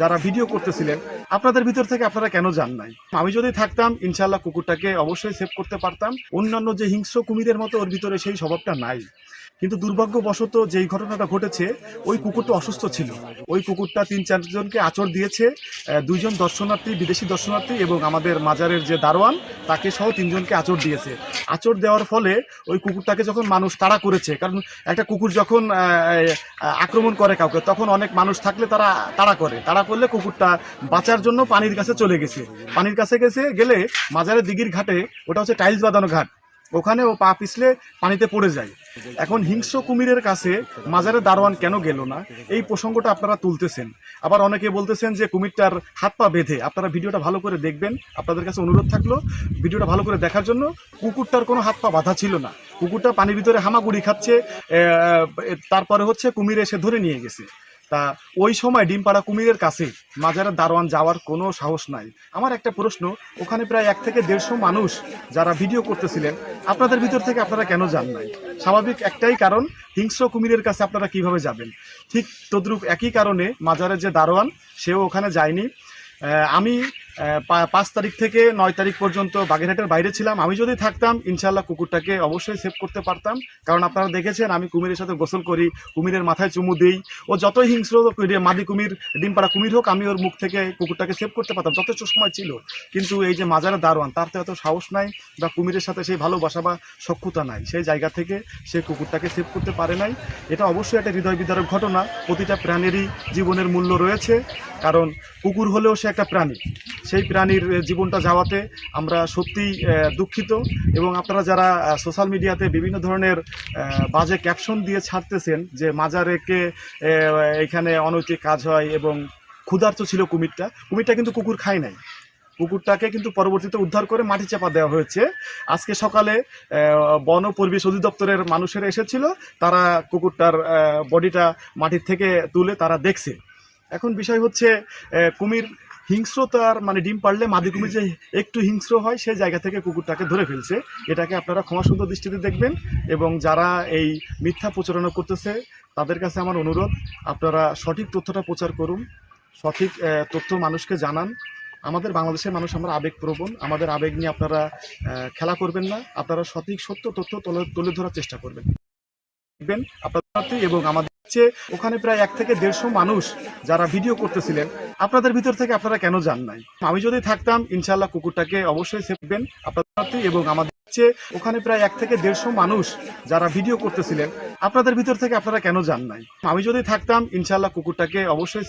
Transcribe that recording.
যারা ভিডিও করতেছিলেন আপনাদের ভিতর থেকে আপনারা কেন যান নাই? আমি যদি থাকতাম ইনশাআল্লাহ কুকুরটাকে অবশ্যই সেভ করতে পারতাম। অন্যান্য যে হিংস্র কুমিরের মতো ওর ভিতরে সেই স্বভাবটা নাই। কিন্তু দুর্ভাগ্যবশত যেই ঘটনাটা ঘটেছে, ওই কুকুরটা অসুস্থ ছিল। ওই কুকুরটা ৩-৪ জনকে আঁচড় দিয়েছে। ২ জন দর্শনার্থী, বিদেশি দর্শনার্থী এবং আমাদের মাজারের যে দারোয়ান তাকে সহ ৩ জনকে আঁচড় দিয়েছে। আঁচড় দেওয়ার ফলে ওই কুকুরটাকে যখন মানুষ তাড়া করেছে, কারণ একটা কুকুর যখন আক্রমণ করে কাউকে, তখন অনেক মানুষ থাকলে তারা তাড়া করলে কুকুরটা বাঁচার জন্য পানির কাছে চলে গেছে। পানির কাছে গেলে মাজারের দিঘির ঘাটে, ওটা হচ্ছে টাইলস বাঁধানো ঘাট, ওখানে ও পা পিছলে পানিতে পড়ে যায়। এখন হিংস্র কুমিরের কাছে মাজারের দারোয়ান কেন গেল না, এই প্রসঙ্গটা আপনারা তুলতেছেন। আবার অনেকে বলতেছেন যে কুমিরটার হাত পা বেঁধে। আপনারা ভিডিওটা ভালো করে দেখবেন, আপনাদের কাছে অনুরোধ থাকলো ভিডিওটা ভালো করে দেখার জন্য। কুকুরটার কোনো হাত পা বাঁধা ছিল না, কুকুরটা পানির ভিতরে হামাগুড়ি খাচ্ছে। তারপরে হচ্ছে কুমির এসে ধরে নিয়ে গেছে। তা ওই সময় ডিমপাড়া কুমিরের কাছে মাজারের দারোয়ান যাওয়ার কোনো সাহস নাই। আমার একটা প্রশ্ন, ওখানে প্রায় ১ থেকে ১৫০ মানুষ যারা ভিডিও করতেছিলেন, আপনাদের ভিতর থেকে আপনারা কেন যান নাই? স্বাভাবিক একটাই কারণ, হিংস্র কুমিরের কাছে আপনারা কিভাবে যাবেন? ঠিক তদ্রূপ একই কারণে মাজারের যে দারোয়ান সেও ওখানে যায়নি। আমি ৫ তারিখ থেকে ৯ তারিখ পর্যন্ত বাগেরহাটের বাইরে ছিলাম। আমি যদি থাকতাম ইনশাআল্লাহ কুকুরটাকে অবশ্যই সেভ করতে পারতাম। কারণ আপনারা দেখেছেন আমি কুমিরের সাথে গোসল করি, কুমিরের মাথায় চুমু দিই। ও যতই হিংস্র মাদি কুমির, ডিমপাড়া কুমির হোক, আমি ওর মুখ থেকে কুকুরটাকে সেভ করতে পারতাম, যথেষ্ট সময় ছিল। কিন্তু এই যে মাজারের দারোয়ান, তার তো এত সাহস নাই বা কুমিরের সাথে সেই ভালোবাসা বা সখ্যতা নাই, সেই জায়গা থেকে সে কুকুরটাকে সেভ করতে পারে নাই। এটা অবশ্যই একটা হৃদয় বিদারক ঘটনা। প্রতিটা প্রাণীরই জীবনের মূল্য রয়েছে, কারণ কুকুর হলেও সে একটা প্রাণী। সেই প্রাণীর জীবনটা যাওয়াতে আমরা সত্যিই দুঃখিত। এবং আপনারা যারা সোশ্যাল মিডিয়াতে বিভিন্ন ধরনের বাজে ক্যাপশন দিয়ে ছাড়তেছেন যে মাজারেকে এখানে অনৈতিক কাজ হয় এবং ক্ষুধার্ত ছিল কুমিরটা কিন্তু কুকুর খায় নাই। কুকুরটাকে কিন্তু পরবর্তীতে উদ্ধার করে মাটি চাপা দেওয়া হয়েছে। আজকে সকালে বন ও পরিবেশ অধিদপ্তরের মানুষেরা এসেছিল, তারা কুকুরটার বডিটা মাটির থেকে তুলে তারা দেখছে। এখন বিষয় হচ্ছে কুমির হিংস্রতার মানে ডিম পারলে মাদি কুমির যে একটু হিংস্র হয়, সেই জায়গা থেকে কুকুরটাকে ধরে ফেলছে। এটাকে আপনারা ক্ষমাসুন্দর দৃষ্টিতে দেখবেন। এবং যারা এই মিথ্যা প্রচারণা করতেছে তাদের কাছে আমার অনুরোধ, আপনারা সঠিক তথ্যটা প্রচার করুন, সঠিক তথ্য মানুষকে জানান। আমাদের বাংলাদেশের মানুষ আমরা আবেগপ্রবণ, আমাদের আবেগ নিয়ে আপনারা খেলা করবেন না। আপনারা সঠিক সত্য তথ্য তুলে ধরার চেষ্টা করবেন আপনাদের। এবং আমাদের ওখানে প্রায় ১ থেকে ১৫০ মানুষ যারা ভিডিও করতেছিলেন, আপনাদের ভিতর থেকে আপনারা কেন যান নাই? আমি যদি থাকতাম ইনশাআল্লাহ কুকুরটাকে অবশ্যই সেভবেন আপনাদের। এবং আমাদের ওখানে প্রায় ১ থেকে ১৫০ মানুষ যারা ভিডিও করতেছিলেন, আপনাদের ভিতর থেকে আপনারা কেন যান নাই? আমি যদি থাকতাম ইনশাআল্লাহ কুকুরটাকে অবশ্যই